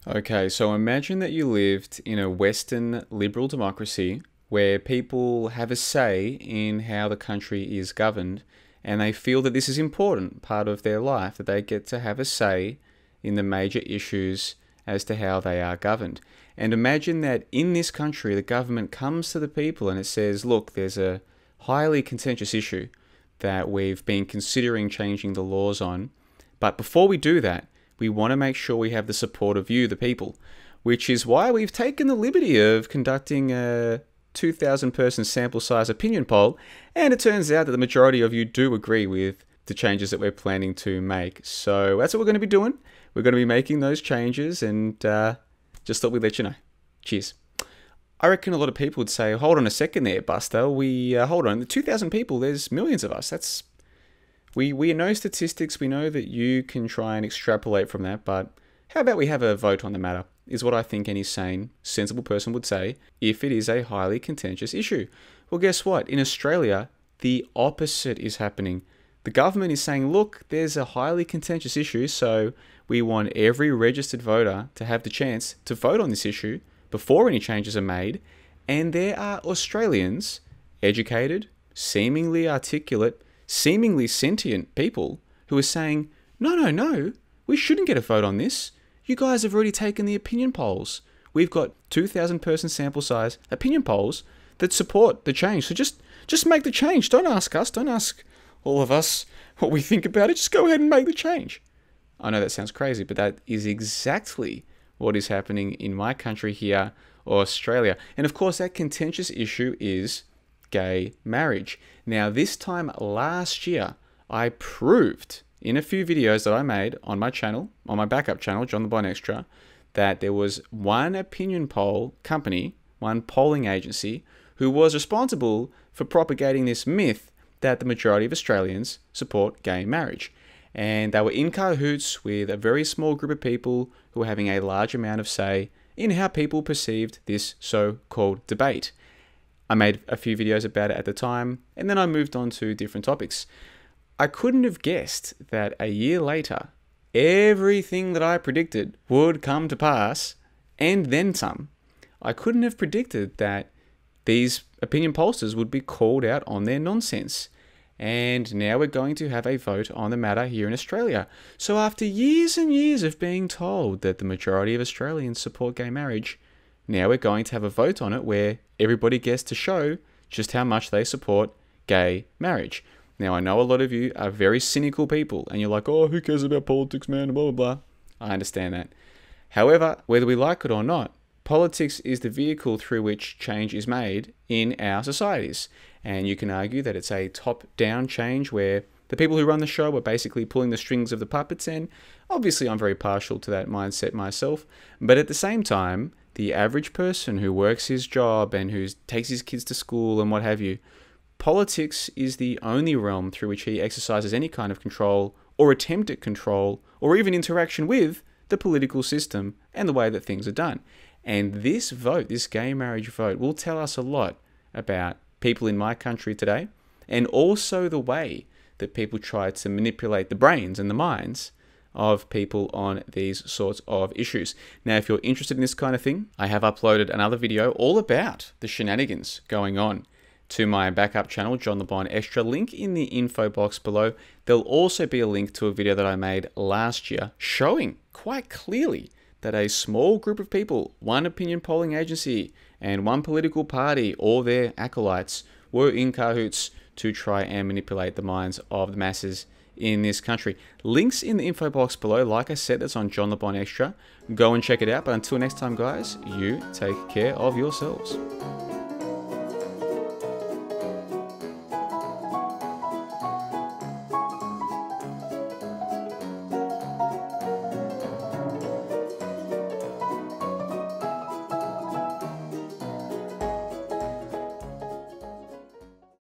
Okay, so imagine that you lived in a Western liberal democracy where people have a say in how the country is governed, and they feel that this is important part of their life, that they get to have a say in the major issues as to how they are governed. And imagine that in this country, the government comes to the people and it says, look, there's a highly contentious issue that we've been considering changing the laws on. But before we do that, we want to make sure we have the support of you, the people, which is why we've taken the liberty of conducting a 2,000 person sample size opinion poll. And it turns out that the majority of you do agree with the changes that we're planning to make. So that's what we're going to be doing. We're going to be making those changes, and just thought we'd let you know. Cheers. I reckon a lot of people would say, hold on a second there, Buster. Hold on, the 2,000 people, there's millions of us. We know statistics, we know that you can try and extrapolate from that, but how about we have a vote on the matter, is what I think any sane, sensible person would say if it is a highly contentious issue. Well, guess what? In Australia, the opposite is happening. The government is saying, look, there's a highly contentious issue, so we want every registered voter to have the chance to vote on this issue before any changes are made. And there are Australians, educated, seemingly articulate, seemingly sentient people who are saying, no, we shouldn't get a vote on this. You guys have already taken the opinion polls. We've got 2,000 person sample size opinion polls that support the change. So just make the change. Don't ask us. Don't ask all of us what we think about it. Just go ahead and make the change. I know that sounds crazy, but that is exactly what is happening in my country here, Australia. And of course, that contentious issue is gay marriage. Now, this time last year, I proved in a few videos that I made on my channel, on my backup channel, John the Blind Extra, that there was one opinion poll company, one polling agency, who was responsible for propagating this myth that the majority of Australians support gay marriage. And they were in cahoots with a very small group of people who were having a large amount of say in how people perceived this so-called debate. I made a few videos about it at the time, and then I moved on to different topics. I couldn't have guessed that a year later, everything that I predicted would come to pass, and then some. I couldn't have predicted that these opinion pollsters would be called out on their nonsense. And now we're going to have a vote on the matter here in Australia. So after years and years of being told that the majority of Australians support gay marriage, now we're going to have a vote on it where everybody gets to show just how much they support gay marriage. Now, I know a lot of you are very cynical people, and you're like, oh, who cares about politics, man, blah, blah, blah. I understand that. However, whether we like it or not, politics is the vehicle through which change is made in our societies. And you can argue that it's a top-down change where the people who run the show are basically pulling the strings of the puppets, and obviously I'm very partial to that mindset myself. But at the same time, the average person who works his job and who takes his kids to school and what have you, politics is the only realm through which he exercises any kind of control or attempt at control or even interaction with the political system and the way that things are done. And this vote, this gay marriage vote, will tell us a lot about people in my country today, and also the way that people try to manipulate the brains and the minds of people on these sorts of issues. Now, if you're interested in this kind of thing, I have uploaded another video all about the shenanigans going on to my backup channel, John the Blind Extra, link in the info box below. There'll also be a link to a video that I made last year showing quite clearly that a small group of people, one opinion polling agency, and one political party or their acolytes were in cahoots to try and manipulate the minds of the masses in this country. Links in the info box below. Like I said, that's on John the Blind Extra. Go and check it out. But until next time, guys, you take care of yourselves.